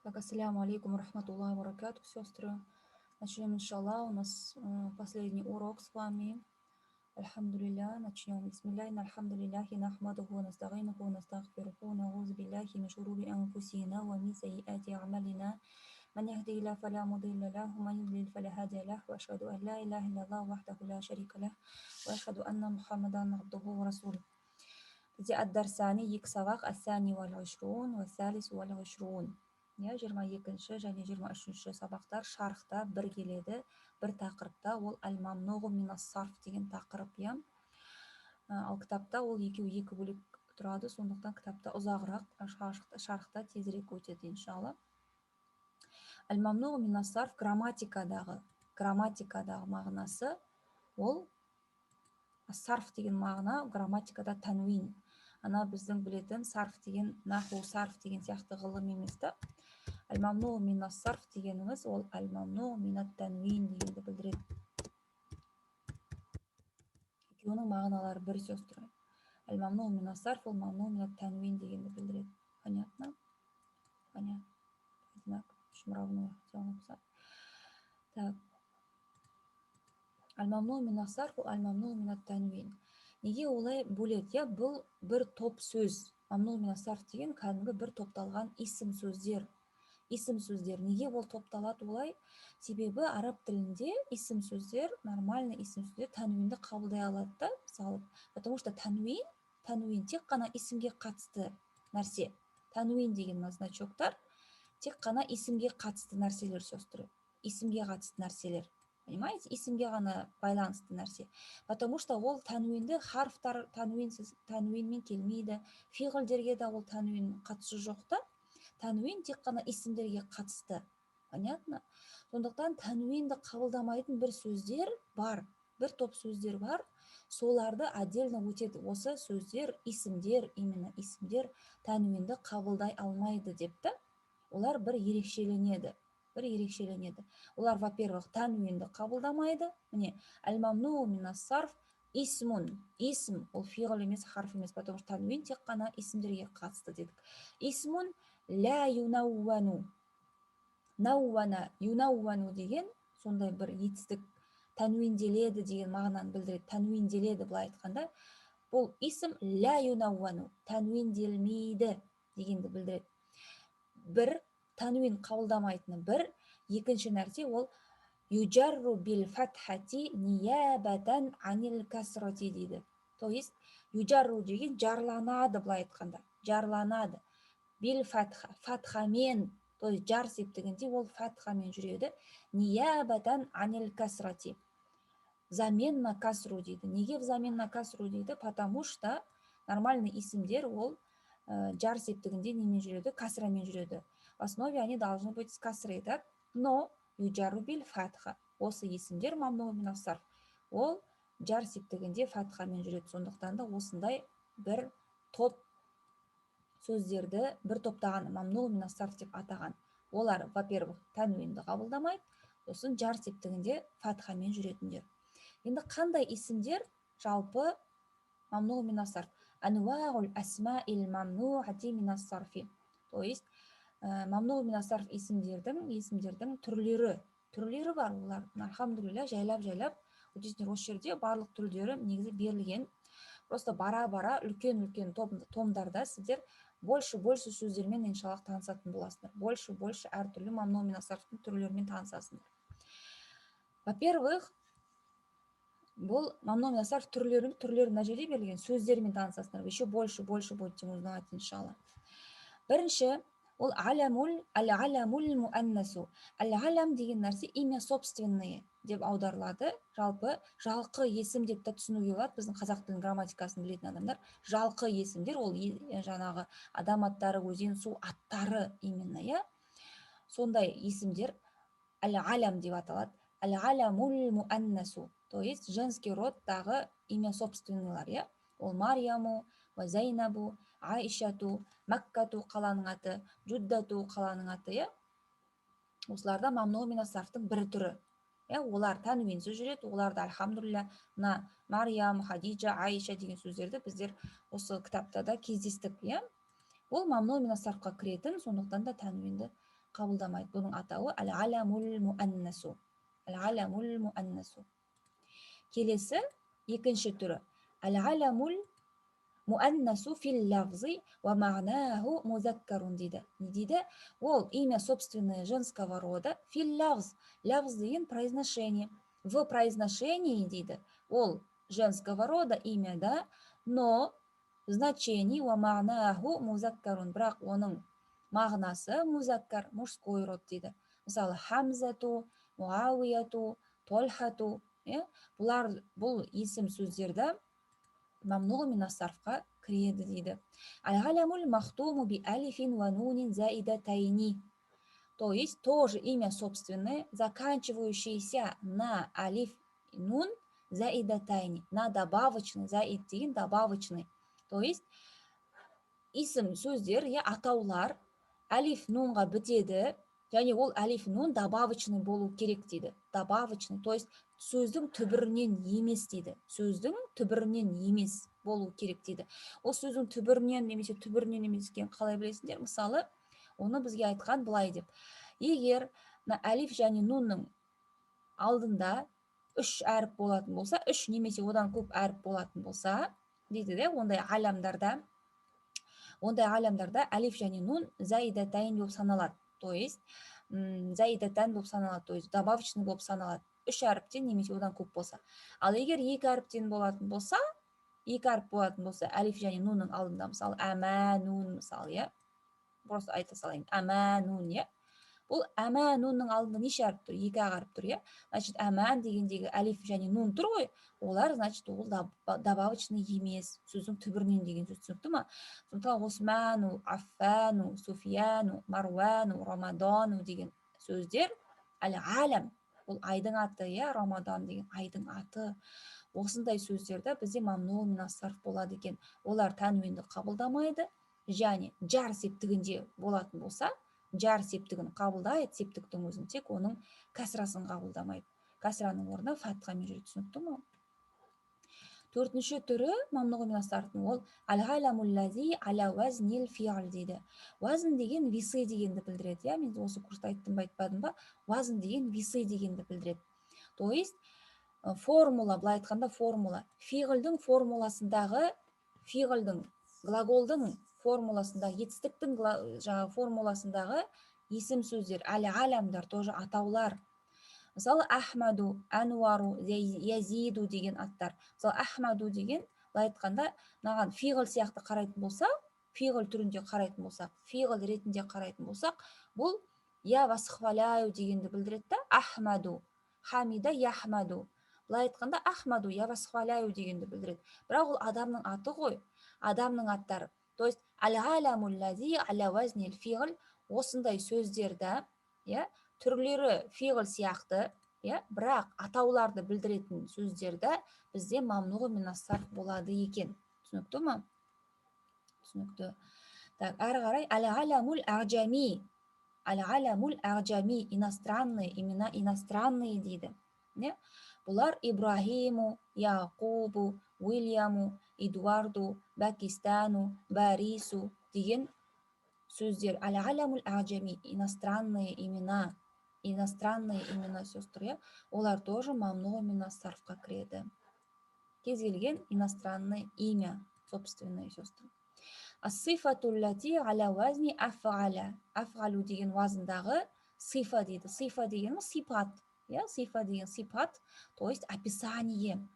Так, ассаляму алейкум рахматуллахи ва баракатух, сестры. Начнем, иншаллах. У нас последний урок с вами. Альхамдулилля. Начнем. Бисмилляхи, альхамдулиллахи, нахмадуху, ва настагинуху, ва настагфируху, ва наузу биллахи мин шурури анфусина ва мин сайиати а'малина. من يهدي الله فلا مضل له ومن يضلل فلا هادي له واشهد ان لا اله الا الله وحده لا شريك له واشهد ان محمدا عبده ورسوله. бізде ад-дарсани екі сабақ ас-сани вал ишрун ва салис вал ишрун. Я 22-ші және 23-ші сабақтар шархта бір келеді, бір тақырыпта, ол әл-мамнуғу минас-сарф деген тақырып, я. Ал кітапта ол екеуі екі бөлек тұрады, сондықтан кітапта ұзағырақ, шархта тезірек өтеді, иншалла. Әл-мамнуғу минас-сарф грамматикадағы мағынасы, ол сарф деген мағына грамматикада тәнуин. Ана біздің білетін сарф деген, наху сарф деген сияқты ғылым емес та. Әл-мамнуғу минас-сарф дегеніміз ол әл-мамнуғу минат-тәнуин дегенді білдіреді. Екеуінің мағыналары бір, сестры. Әл-мамнуғу минас-сарф ол мамнуғу минат-тәнуин дегенді білдіреді. Понятно? Понятно. Так. Әл-мамнуғу минас-сарф ол әл-мамнуғу минат-тәнуин. Неге олай бөледі? Я, бұл бір топ сөз. Мамнуғу минас-сарф деген кәдімгі бір топталған исім сөздер. Неге ол топталады олай? Себебі араб тілінде исім сөздер, нормальный исім сөздер тәнуинді қабылдай алады да, мысалы. Потому что тәнуин тек қана исімге қатысты нәрсе. Тәнуин деген значоктар тек қана исімге қатысты нәрселер, сестры. Исімге қатысты нәрселер. Понимаете? Исімге ғана байланысты нәрсе. Потому что ол тәнуинді харфтар тәнуинмен келмейді. Фиғылдерге де ол тәнуин қатысы жоқ та. Тәнуин тек қана исімдерге қатысты. Понятно? Сондықтан тәнуинді қабылдамайтын бір сөздер бар. Бір топ сөздер бар. Соларды отдельно өтеді. Осы сөздер, именно исімдер тәнуинді қабылдай алмайды депті. Олар бір ерекшеленеді. Олар, во-первых, тәнуинді қабылдамайды. Міне, әл-мамнуғу минас-сарф исм, ол фиғыл емес, харф емес, потому что тәнуин тек қана исімдерге қатысты дедік. Исмун ля юнаувану. Юнаувану деген сондай бір етістік, тәнуинделеді деген мағынаны білдіреді. Тәнуинделеді былай айтқанда. Бұл исм ля юнаувану, тәнуинделмейді дегенді білдіреді. Бір, тәнуин қабылдамайтыны бір. Екінші нәрсе ол юджарру бил фатхати ниябатан анил касрати дейді. То есть юджарру деген жарланады былай айтқанда. Жарланады. Бил фатхамен, то есть жар септігінде ол фатхамен жүреді. Ниябатан анил касрати. Замен на касру дейді. Неге замен на касру дейді? Потому что нормальный исімдер ол жар септігінде немен жүреді? Касрамен жүреді. В основе они должны быть с касрой, так? Но юджару бил фатха. Осы исімдер мамнуғу минас-сарф. Ол жар септігінде фатхамен жүреді. Сондықтан да осындай бір топ сөздерді бір топтаған мамнуғу минас-сарф деп атаған. Олар, во-первых, тәнуинді қабылдамайды, сосын жар септігінде фатхамен жүретіндер. Енді қандай исімдер жалпы мамнуғу минас-сарф? Ануағул асмаил мамнуғати минас-сарфи. То есть мамнуғу минас-сарф исімдердің түрлері бар. Олар, альхамдулилля, жайлап осы жерде барлық түрлері негізі берілген. Просто бара-бара үлкен томдарда сіздер больше сөздермен иншаллах танысатын боласыңдар. Больше әртүрлі мамнуғу минас-сарфтың түрлерімен танысасыңдар. Во-первых, бұл мамнуғу минас-сарф түрлері мына жерде берілген сөздермен танысасыңдар. Еще больше будете узнавать, иншаллах. Бірінші, ол аль-аламул муаннасу. Аль-алам деген нәрсе имя собственное деп аударылады. Жалпы жалқы есім деп та түсінуге болады. Біздің қазақ тілінің грамматикасын білетін адамдар. Жалқы есімдер ол жаңағы адам аттары, өзен, су аттары именно, я. Сондай есімдер аль-алам деп аталады. Аль-аламул муаннасу. То есть женский родтағы имя собственныйлар, я. Ол Марияму, Зайнабу, Айшату, Маккату қаланың аты, Джуддату қаланың аты, я. Осыларда мамнуғу минас-сарфтың бір түрі. Олар тәнуинсіз жүреді. Оларда альхамдулилля, Мариям, Хадиджа, Айша деген сөздерді біздер осы кітапта да кездестік, я. Ол мамнуғу минас-сарфқа кіретін, сондықтан да тәнуинді қабылдамайды. Бұның атауы әл-аламул муаннасу. Әл-аламул муаннасу. Келесі екінші түрі әл-аламул муаннасу фил лафзи ва ма'наху музаккарун дейді. Не дейді? Ол имя собственное женского рода фил лафз. Лафз деген произношение. В произношении дейді. Ол женского рода имя, да, но значение ва ма'наху музаккарун. Бірақ оның мағынасы музаккар, мужской род дейді. Мысалы хамзату, муауияту, толхату. Бұл есім сөздерді мамнуғ мин ас-сарфқа кіреді дейді. Аль-аламул махтуму би алифин ва нунин заидатайни. То есть тоже имя собственное, заканчивающееся на алиф и нун заидатайни. На добавочный, заид деген добавочный. То есть исім сөздер, атаулар алиф нунға бітеді, және ол алиф нун добавочный болу керек дейді. Добавочный, то есть сөздің түбірінен емес дейді. Сөздің түбірінен емес болу керек дейді. Ол сөздің түбірінен немесе түбірінен емес екенін қалай білесіңдер? Мысалы, оны бізге айтқан былай деп. Егер алиф және нунның алдында үш әріп болатын болса, үш немесе одан көп әріп болатын болса, дейді де, ондай аламдарда алиф және нун заидатайн болып саналады. То есть заидатайн болып саналады, то есть добавочный болып саналады. Үш әріптен немесе одан көп болса. Ал егер екі әріптен болатын болса, алиф және нунның алдында, мысалы әмәнун, мысалы, просто айта салайын, әмәнун, бұл әмәнунның алдында неше әріп тұр? Екі ақ әріп тұр, Значит, әмән дегендегі алиф және нун тұр ғой, олар, значит, ол добавочный емес, сөздің түбірінен деген сөз, түсінікті ма? Сондықтан Осману, Аффану, Суфияну, Маруану, Рамадану деген сөздер әл-алам, бұл айдың аты, Рамадан деген айдың аты. Осындай сөздерді бізде мамнуғ мин ас-сарф болады екен. Олар тәнуинді қабылдамайды, және жар септігінде болатын болса, жар септігін қабылдайды, септіктің өзін, тек оның кәсрасын қабылдамайды. Кәсраның орнына фатхамен жүреді, түсінікті ма? Төртінші түрі мамнуғ мин ас-сарфтың ол әл-аламул лази аля вазнил фи'л дейді. Вазн деген висы дегенді білдіреді. Мен осы курста айттым ба, айтпадым ба? Вазн деген висы дегенді білдіреді. То есть формула, былай айтқанда формула, фиғылдың формуласындағы, фиғылдың, глаголдың формуласындағы, етістіктің формуласындағы есім сөздер, әл-аламдар, тоже атаулар. Мысалы, Ахмаду, Ануару, Язиду деген аттар. Мысалы, Ахмаду деген, былай айтқанда, маған фиғыл сияқты қарайтын болса, фиғыл түрінде қарайтын болсақ, фиғыл ретінде қарайтын болсақ, бұл я васхваляю дегенді білдіреді да, Ахмаду, Хамида, Яхмаду. Былай айтқанда, Ахмаду, я васхваляю дегенді білдіреді. Бірақ ол адамның аты ғой, адамның аттары. То есть, әл-аламул лази аля вазнил фиғл, осындай сөздерді, түрлері фиғл сияқты, бірақ атауларды білдіретін сөздерді бізде мамнуғ мин ас-сарф болады екен. Түсінікті ма? Түсінікті. Так, әрі қарай әл-аламул а'джами. Әл-аламул а'джами, иностранные, имена иностранные дейді. Бұлар Ибрахиму, Яқубу, Уильяму, Эдуарду, Бакистану, Барису деген сөздер. Әл-аламул а'джами, иностранные имена, сөздер, олар тоже мамнуғ мин ас-сарфқа кіреді. Кез келген иностранное имя, собственное сөздер. Ас-сифату лати аля вазни аф'аля. Аф'алу деген вазындағы сифа дейді. Сифа деген сипат. Сифа деген сипат, то есть описание.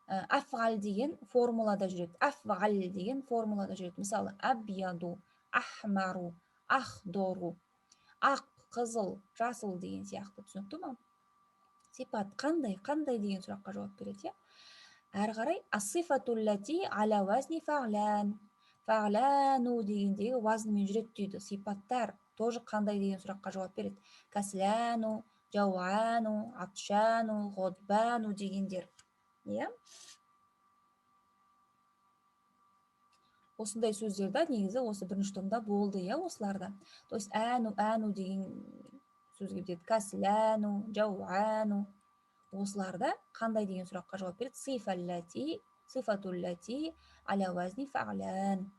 Аф'ал деген формулада жүреді. Аф'ал деген формулада жүреді. Мысалы, абияду, ахмару, ахдору, ақ, қызыл, жасыл деген сияқты, түсінікті ма? Сипат қандай деген сұраққа жауап береді. Әрі қарай, ас-сифату лати аля вазни фa'лан. Фa'лану дегендегі вазынмен жүреді дейді. Сипаттар тоже қандай деген сұраққа жауап береді. Каслану, жауану, атшану, ғодбану дегендер. Осындай сөздерді негізі осы бірінші томда болды, осыларда. То есть әну деген сөзге бітеді. Каслану, жауану. Осыларда қандай деген сұраққа жауап береді. Сифатуллати аля вазни фa'лан.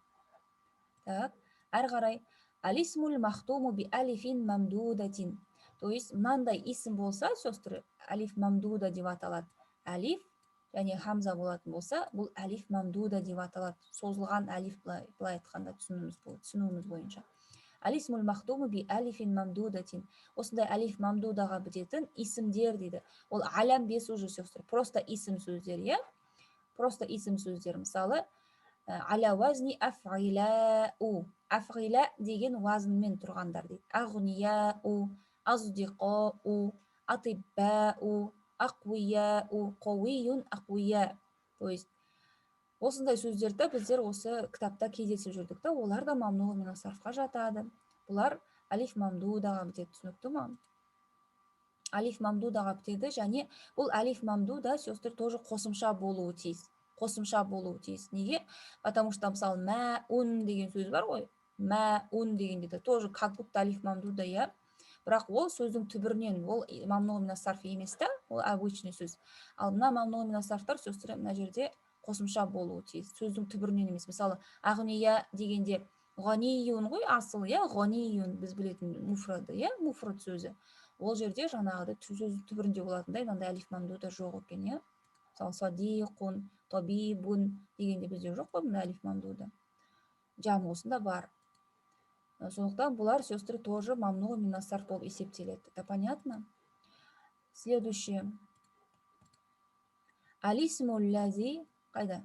Так, әрі қарай Алисмул махтуму би алифин мамдудатин. То есть мынандай исім болса, сестры, алиф мамдуда деп аталады. Алиф және хамза болатын болса, бұл алиф мамдуда деп аталады. Созылған алиф, былай айтқанда түсінуіміз бойынша. Алисмул махтуму би алифин мамдудатин. Осындай алиф мамдудаға бітетін исімдер дейді. Ол алям бес уже, сестры. Просто исім сөздер, иә? Просто исім сөздер. Мысалы, аля вазни афғилау. Афғила деген вазынмен тұрғандар дейді. Ағнияу, аздиқау, атиббау, ақуияу, қауиюн ақуия. То есть осындай сөздерді біздер осы кітапта кездесіп жүрдік та, олар да мамнуғ мин ас-сарфқа жатады. Бұлар алиф мамдудаға бітеді, түсінікті ма? Алиф мамдудаға бітеді, және бұл алиф мамдуда, сестр, тоже қосымша болуы тиіс. Қосымша болуы тиіс. Неге? Потому что, мысалы, мәун деген сөз бар ғой. Мәун дегенде де тоже как будто алиф мамдуда, иә. Бірақ ол сөздің түбірінен, ол мамнуғ мин ас-сарф емес та, ол обычный сөз. Ал мына мамнуғ мин ас-сарфтар, сестр, мына жерде қосымша болуы тиіс. Сөздің түбірінен емес. Мысалы, ағния дегенде ғаниюн ғой асыл, иә, ғаниюн біз білетін муфрады, иә, муфрад сөзі. Ол жерде жаңағыдай сөздің түбірінде болатындай, мынандай алиф мамдуда жоқ екен, иә. Мысалы, садиқун, табибун дегенде бізде жоқ қой мына алиф мамдуда. Жамғысында бар. Сондықтан бұлар, сестры, тоже мамнуғ мин ас-сарф болып есептеледі. Это понятно? Следующее. Алисмул лази, қайда?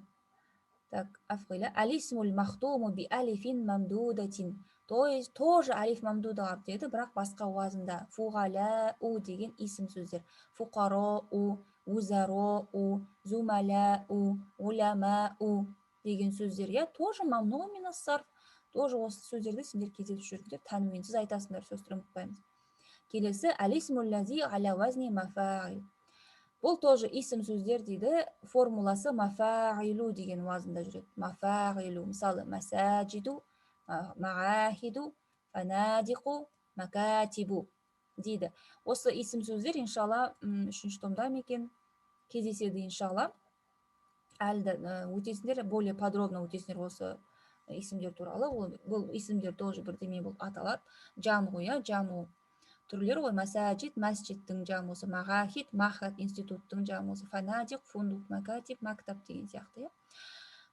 Так, афғила. Алисмул махтуму би алифин мамдудатин. То есть тоже алиф мамдудаға бітеді, бірақ басқа уазында. Фуғалау деген исім сөздер. Фуқарау, узарау, зумалау, уламау деген сөздер, иә, тоже мамнуғ мин ас-сарф. Тоже осы сөздерді сендер кездесіп жүріңдер, тануинсіз айтасыңдар, сөздер ұмытпаймыз. Келесі, алисмул лази аля вазни мафаил. Бұл тоже исім сөздер дейді, формуласы мафаилу деген уазында жүреді. Мафаилу, мысалы, масаджиду, мағахиду, фанадиқу, макатибу дейді. Осы исім сөздер, иншалла, 3-ші томда мекен кездеседі, иншалла. Әлді өтесіндер, более подробно өтесіндер осы исімдер туралы. Бұл исімдер тоже бірдеме болып аталады. Жамғу, иә, жамғу түрлері ғой. Масаджид, масжидтің жамғысы, мағахид, махат, институттың жамғысы, фанадиқ, фундук, макатиб, мактаб деген сияқты, иә.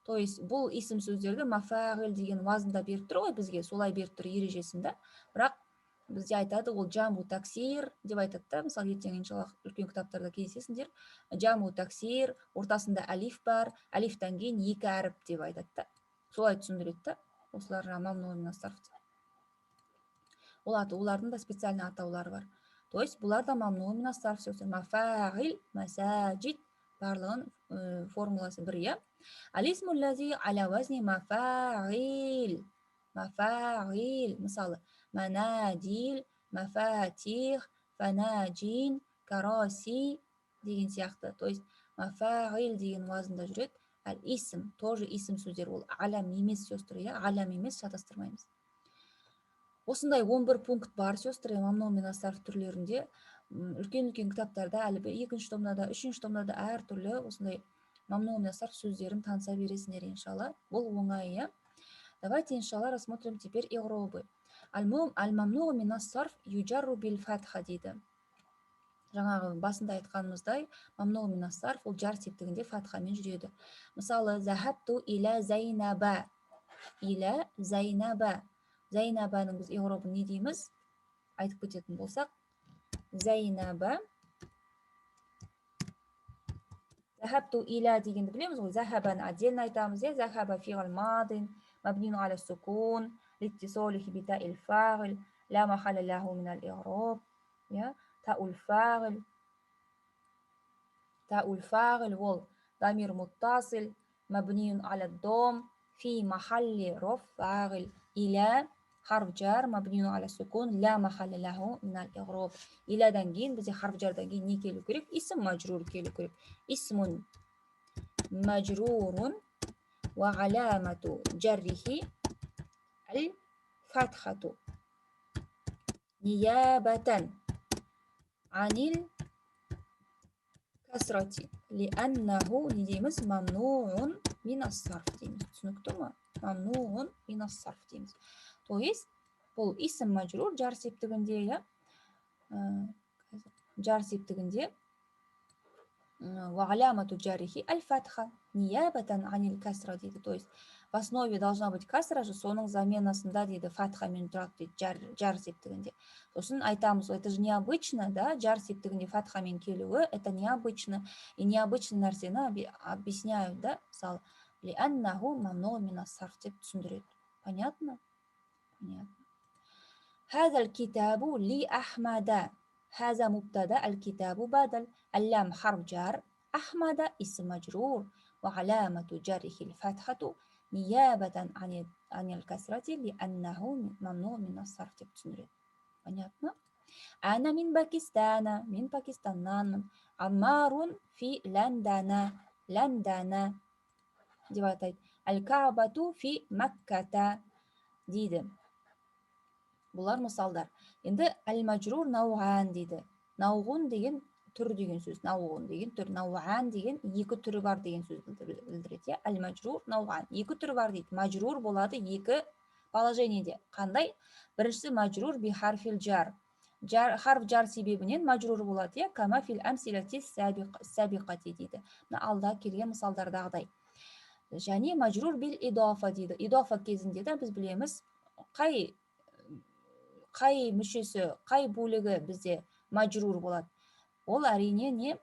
То есть бұл исім сөздерді мафағил деген уазында беріп тұр ғой бізге, солай беріп тұр ережесінде. Бірақ бізде айтады, ол жаму таксир деп айтады да. Мысалы, ертең иншалла үлкен кітаптарда кездесесіңдер. Жаму таксир, ортасында алиф бар, алифтан кейін екі әріп деп айтады да. Солай түсіндіреді да. Осылар мамнуғ мин ас-сарф. Олардың да специальный атаулары бар. То есть бұлар да мамнуғ мин ас-сарф. Мафағил, масаджид, барлығын формуласы бір, иә. Алисмул лази аля вазни мафағил. Мафағил, мысалы, манадил, мафатих, фанаджин, караси деген сияқты. То есть мафағил деген уазында жүреді. Әл исім, тоже исім сөздер. Ол алям емес, сестры, иә, алям емес, шатастырмаймыз. Осындай 11 пункт бар, сестры, мамнуғ мин ас-сарф түрлерінде. Үлкен-үлкен кітаптарда, әлі 2-ші томда да, 3-ші томда да әр түрлі осындай мамнуғ мин ас-сарф сөздерін таныса бересіңдер, иншалла. Бұл оңай, иә. Давайте, иншалла, рассмотрим теперь иғробы. Аль-мамнуғ мин ас-сарф юджарру бил фатха дейді. Жаңағы басында айтқанымыздай, мамнуғ мин ас-сарф ол жар септігінде фатхамен жүреді. Мысалы, захабту иля зайнаба. Иля зайнаба. Зайнабаның біз иғробын не дейміз? Айтып кететін болсақ, зайнаба. Захабту иля дегенді білеміз ғой. Захабаны отдельно айтамыз, иә. Захаба фиғал мадин, мабнин аля сукун, литтисолихи бита ил фағил, ла махаля лаху минал иғроб, иә. Таул фағил. Таул фағил ол дамир муттасил, мабнин аля дом, фи махалли роф фағил. Иля харф жар, мабнин аля сукун, ла махаля лаху минал иғроб. Илядан кейін бізде харф жардан кейін не келу керек? Исім мажрур келу керек. Исмун мажрурун ва ғаламату жаррихи аль-фатхату ниябатан анил касрати лианнаху не дейміз? Мамнуғун мин ас-сарф дейміз. Түсінікті ма? Мамнуғун мин ас-сарф дейміз. То есть бұл исім мажрур жар септігінде, я жар септігінде وعلامة جاره الفتحة نيابة عن الكسرة дейді. То есть в основе должна быть касра же, соның заменасында дейді фатхамен тұрады дейді жар септігінде. Сосын айтамыз, это же необычно, да, жар септігінде фатхамен келуі, это необычно. И необычный нәрсені объясняют, да, мысалы, لأنه ممنوع من الصرف деп түсіндіреді. Понятно? Понятно. هذا الكتاب لأحمد. هذا مبتدا، الكتاب بدل، اللام حرف جر، أحمد اسم مجرور وعلامة جره الفتحة نيابة عن الكسرة لأنه ممنوع من الصرف. Понятно? أنا من باكستان، من باكستان. عمار في لندن، لندن деп атайды. الكعبة في مكة дейді. Бұлар мысалдар. Енді әл-мәжрур науған дейді. Науғун деген түр деген сөз. Науғун деген түр. Науған деген екі түрі бар деген сөз білдіреді. Әл-мәжрур науған. Екі түрі бар дейді. Мәжрур болады екі положениеде. Қандай? Біріншісі мәжрур би харфил жар. Харф жар себебінен мәжрур болады. Кама фил әмсилати сәбиқати дейді. Алда келген мысалдардағыдай. Және мәжрур бил идофа дейді. Идофа кезінде де біз білеміз қай мүшесі, қай бөлігі бізде мәжрур болады. Ол әрине не?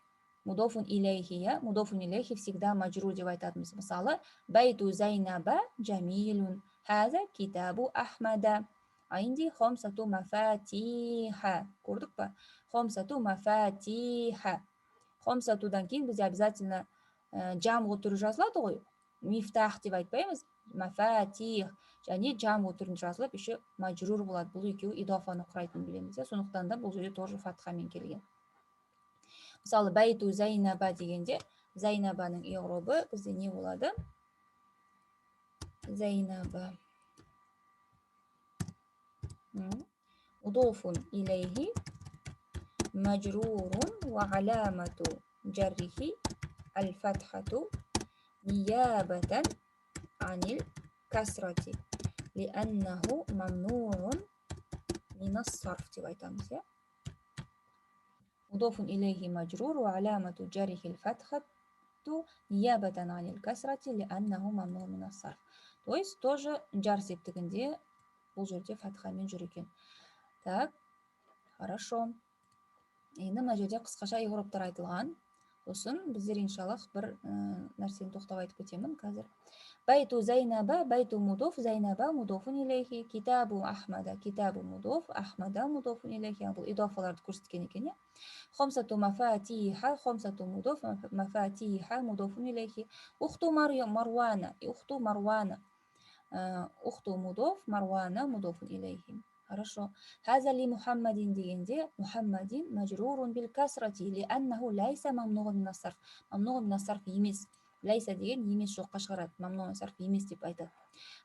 Мудофун илейхи, мудофун илейхи всегда мәжрур деп айтатымыз. Мысалы, байту зайнаба джамилун, хаза китабу ахмада. Айнди хомсату мафатиха. Көрдік па? Хомсату мафатиха. Хомсатудан кейін бізде обязательно жамғу түрі жазылады ғой. Мифтах деп айтпаймыз. Мафатих. Және жамғу түрін жазылып, еще мәжрур болады. Бұл екеуі идофаны құрайтын білеміз. Сондықтан да бұл жерде тоже фатхамен келген. Мысалы, байту зайнаба дегенде, зайнабаның иғробы бізде не болады? Зайнаба. Мудофун илейхи мәжрурун ва аламату жаррихи аль-фатхату ниябатан анил касрати. لأنه ممنوع من الصرف деп айтамыз, я? مضاف إليه مجرور وعلامة جره الفتحة نيابة عن الكسرة لأنه ممنوع من الصرف. То есть тоже жар септігінде бұл жерде фатхамен жүр екен. Так, хорошо. Енді мына жерде қысқаша иғроптар айтылған. Сосын біздер иншаллах бір нәрсені тоқтап айтып кетемін қазір. Байту зайнаба, байту мудоф, зайнаба мудофун илейхи, китабу ахмада, китабу мудоф, ахмада мудофун илейхи. Бұл идофаларды көрсеткен екен. Хомсату мафатиха, хомсату мудоф, мафатиха мудофун илейхи. Ухту марвана, ухту марвана. Ухту мудоф, марвана мудофун илейхи. Хорошо. هذا لمحمد дегенде محمد مجرور بالكسرة لأنه ليس ممنوع من الصرف. ممنوع من الصرف емес. ليس деген емес жоққа шығарады. ممنوع من الصرف емес деп айтады.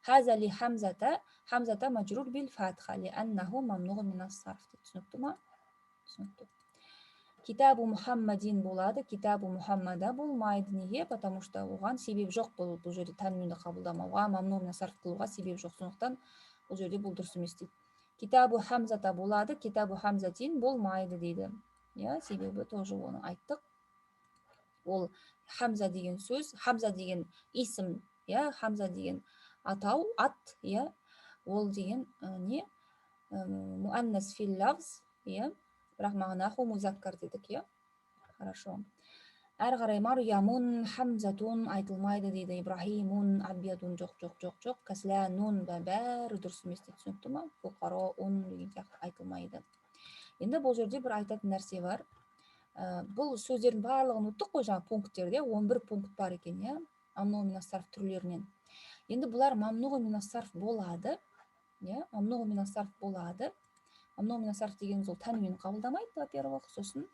هذا لحمزة حمزة مجرور بالفتحة لأنه ممنوع من الصرف. түсінікті ма? Түсінікті. Китабу Мухаммадин болады. Китабу Мухаммада болмайды. Неге? Потому что оған себеп жоқ. Бұл жерде тәнвинді қабылдамауға, мамну мин сарф қылуға себеп жоқ. Сондықтан бұл жерде бұл дұрыс емес дейді. Китабу Хамзата болады. Китабу Хамзатин болмайды дейді. Я, себебі тоже оны айттық. Ол Хамза деген сөз, Хамза деген исім, я, Хамза деген атау, ат, я, ол деген не? Муаннас фил лавз, я, бірақ мағынаху музаккар дедік, я. Хорошо. Әрі қарай Марьямун, Хамзатун айтылмайды дейді. Ибрахимун, Абьядун жоқ. Каслянун бәрі дұрыс емес дейді. Түсінікті ма? Фуқароун деген сияқты айтылмайды. Енді бұл жерде бір айтатын нәрсе бар. Бұл сөздердің барлығын ұттық қой, жаңа пункттерде 11 пункт бар екен, я. Мамну мин ас-сарф түрлерінен. Енді бұлар мамну мин ас-сарф болады. Я, мамну мин ас-сарф болады. Мамну мин ас-сарф дегеніміз ол тәнвин қабылдамайды, во-первых, сосын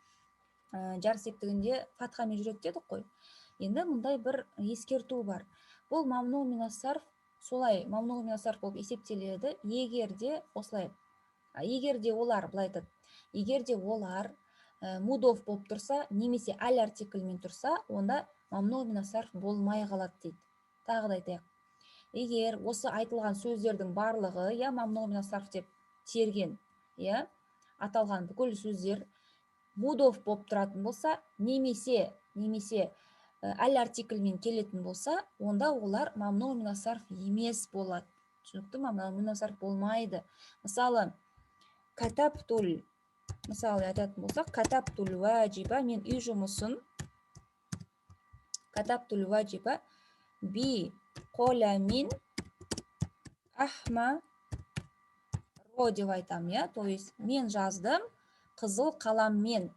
жар септігінде фатхамен жүреді дедік қой. Енді мұндай бір ескерту бар. Бұл мамну мин ас-сарф солай мамну мин ас-сарф болып есептеледі, егерде осылай. Егерде олар, былай айтады. Егерде олар мудоф болып тұрса, немесе әл артикльмен тұрса, онда мамну мин ас-сарф болмай қалады дейді. Тағы да айтайық. Егер осы айтылған сөздердің барлығы, я, мамну мин ас-сарф деп терген, иә, аталған бүкіл сөздер мудов болып тұратын болса, немесе әл артикльмен келетін болса, онда олар мамну мина сарф емес болады. Түсінікті ма? Мамну мина сарф болмайды. Мысалы, мысалы айтатын болсақ, катаптул ваджиба, мен үй жұмысын катаптул ваджиба би қоламин ахма ро деп айтамын, иә, то есть мен жаздым қызыл қаламмен.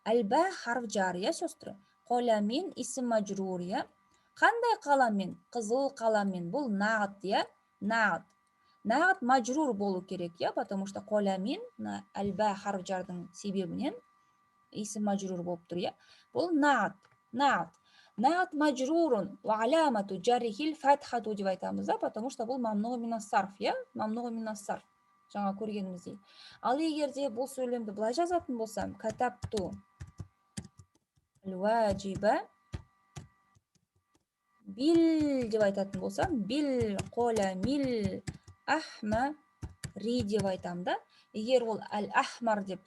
Әлбә харф жар, иә, сестры. Қоламин исм мажрур, иә. Қандай қаламмен? Қызыл қаламмен. Бұл нағат, иә, нағат. Нағат мажрур болу керек, иә, потому что қоламин әлбә харф жардың себебінен исм мажрур болып тұр, иә. Бұл нағат, нағат. Нағат мажрурун ва аламату жарихил фатхату деп айтамыз, да, потому что бұл мамнуғ минас сарф, иә, мамнуғ минас сарф. Жаңа көргеніміздей. Ал егерде бұл сөйлемді былай жазатын болсам, катапту уәжиба бил деп айтатын болсам, бил қоламил ахмари деп айтам, да. Егер ол әл-ахмар деп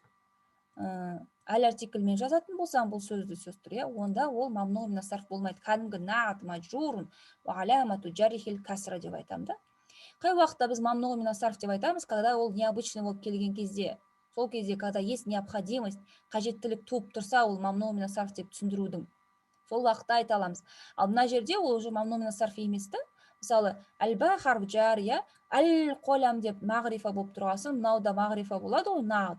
әл артикльмен жазатын болсам бұл сөзді, сестр, иә, онда ол мамнуғ минас сарф болмайды. Кәдімгі нағат мажрурун ва аламату жарихил касра деп айтам, да. Қай уақытта біз мамнуғ минас сарф деп айтамыз, когда ол необычный болып келген кезде, сол кезде, когда есть необходимость, қажеттілік туып тұрса, ол мамнуғ минас сарф деп түсіндірудің, сол уақытта айта аламыз. Ал мына жерде ол уже мамнуғ минас сарф емес, та. Мысалы, әлбә харф жар, иә, әл-қолам деп мағрифа болып тұрғасын, мынауда мағрифа болады, ол нағат.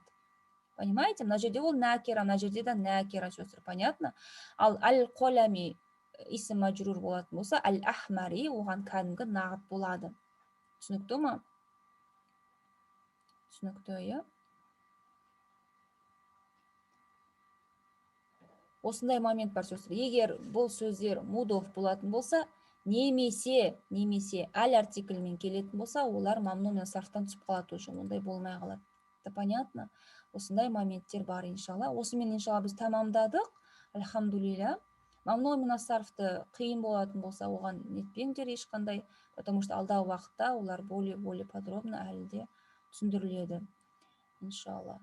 Понимаете? Мына жерде ол накира, мына жерде де накира, сестр, понятно? Ал әл-қолами исм мажрур болатын болса, әл-ахмари оған кәдімгі нағат болады. Түсінікті ма? Түсінікті, иә. Осындай момент бар, сестр. Егер бұл сөздер мудов болатын болса, немесе әл артикльмен келетін болса, олар мамну мин сарфтан түсіп қалады уже, ондай болмай қалады. Это понятно? Осындай моменттер бар, иншалла. Осымен иншалла біз тамамдадық. Альхамдулилля. Мамну мин сарфты қиын болатын болса, оған нетпеңдер ешқандай, потому что алдағы уақытта олар более подробно әлі де түсіндіріледі, иншалла.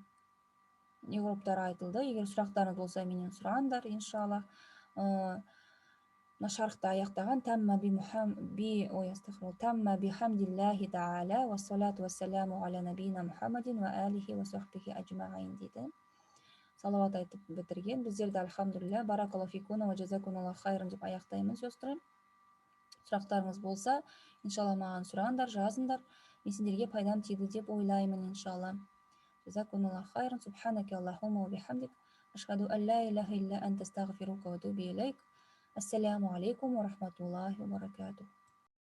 Европтар айтылды. Егер сұрақтарыңыз болса, менен сұраңдар, иншалла. Шархта аяқтаған тамма бихамдиллахи та'ала ва салату ва саламу аля набина Мухаммадин ва алихи ва сахбихи аджмаин дейді. Салават айтып бітірген. Біздерді альхамдулилля, баракаллаху фикуна ва джазакумуллаху хайран деп аяқтаймыз, сестры. Сұрақтарыңыз болса, иншалла маған сұраңдар, жазыңдар. Мен сендерге пайдам тиді деп ойлаймын, иншалла. Джазакумуллаху хайран. Субханака аллахумма ва бихамдик, ашхаду ан ла илаха илля анта астағфирука ва атубу илейк. Ассаламу алейкум ва рахматуллахи ва баракатух.